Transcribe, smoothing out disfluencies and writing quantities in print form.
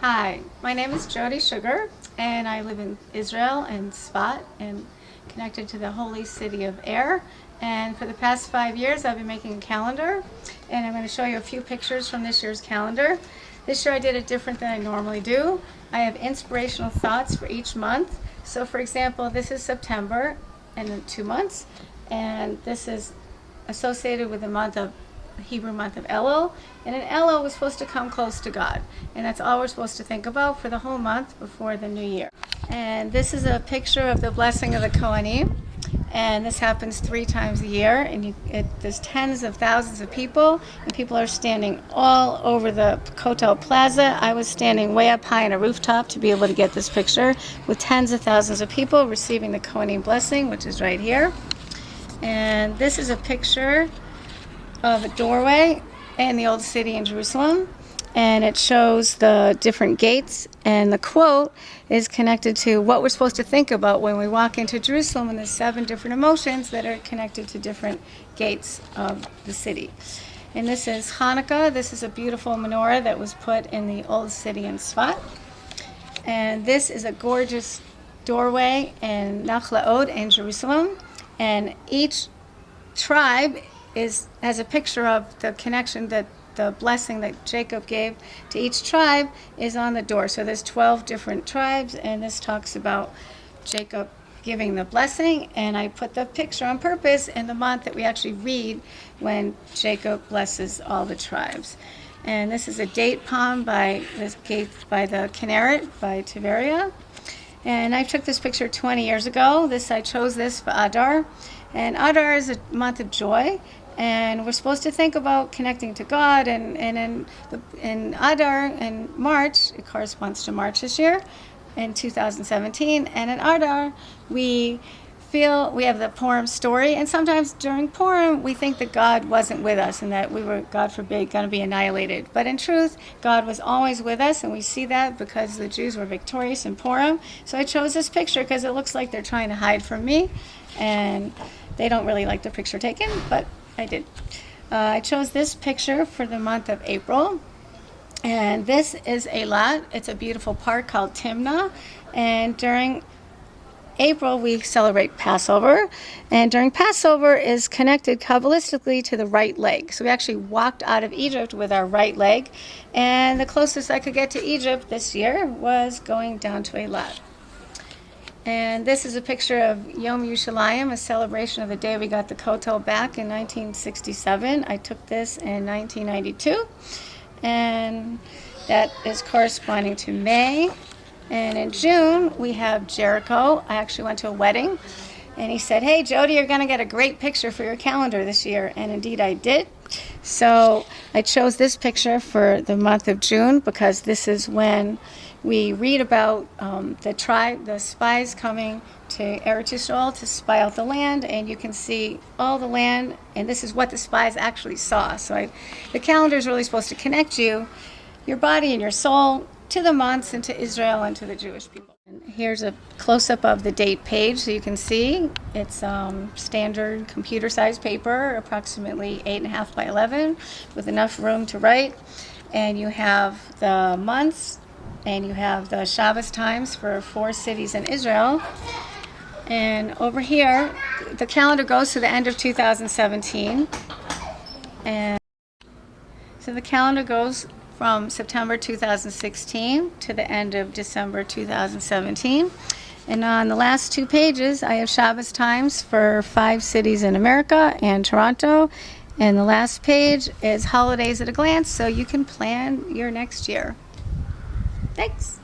Hi, my name is Jody Sugar, and I live in Israel and Sept, and connected to the holy city of Air. And for the past 5 years, I've been making a calendar, and I'm going to show you a few pictures from this year's calendar. This year I did it different than I normally do. I have inspirational thoughts for each month. So for example, this is September, and in 2 months, and this is associated with the month of Hebrew month of Elul, and an Elul was supposed to come close to God, and that's all we're supposed to think about for the whole month before the new year. And this is a picture of the blessing of the Kohanim, and this happens 3 times a year, and there's tens of thousands of people, and people are standing all over the Kotel Plaza. I was standing way up high on a rooftop to be able to get this picture with tens of thousands of people receiving the Kohanim blessing, which is right here. And this is a picture of a doorway in the old city in Jerusalem, and it shows the different gates, and the quote is connected to what we're supposed to think about when we walk into Jerusalem, and there's 7 different emotions that are connected to different gates of the city. And this is Hanukkah. This is a beautiful menorah that was put in the old city in Sept, and this is a gorgeous doorway in Nachlaot in Jerusalem, and each tribe has a picture of the connection that the blessing that Jacob gave to each tribe is on the door. So there's 12 different tribes, and this talks about Jacob giving the blessing, and I put the picture on purpose in the month that we actually read when Jacob blesses all the tribes. And this is a date palm by the Kinneret by Tiberia. And I took this picture 20 years ago. I chose this for Adar. And Adar is a month of joy, and we're supposed to think about connecting to God. And in Adar, in March, it corresponds to March this year, in 2017. And in Adar, we have the Purim story, and sometimes during Purim we think that God wasn't with us and that we were, God forbid, going to be annihilated. But in truth, God was always with us, and we see that because the Jews were victorious in Purim. So I chose this picture because it looks like they're trying to hide from me, and they don't really like the picture taken, but I did. I chose this picture for the month of April, and this is Eilat. It's a beautiful park called Timnah, and during April we celebrate Passover, and during Passover is connected Kabbalistically to the right leg. So we actually walked out of Egypt with our right leg, and the closest I could get to Egypt this year was going down to Eilat. And this is a picture of Yom Yerushalayim, a celebration of the day we got the Kotel back in 1967. I took this in 1992, and that is corresponding to May. And in June, we have Jericho. I actually went to a wedding, and he said, "Hey, Jody, you're going to get a great picture for your calendar this year." And indeed I did. So I chose this picture for the month of June because this is when we read about the spies coming to Eretz Yisrael to spy out the land, and you can see all the land, and this is what the spies actually saw. So the calendar is really supposed to connect your body and your soul to the months and to Israel and to the Jewish people. And here's a close-up of the date page, so you can see it's standard computer-sized paper, approximately 8.5 by 11, with enough room to write. And you have the months, and you have the Shabbos times for 4 cities in Israel. And over here, the calendar goes to the end of 2017. And so the calendar goes from September 2016 to the end of December 2017. And on the last 2 pages, I have Shabbos times for 5 cities in America and Toronto. And the last page is holidays at a glance, so you can plan your next year. Thanks.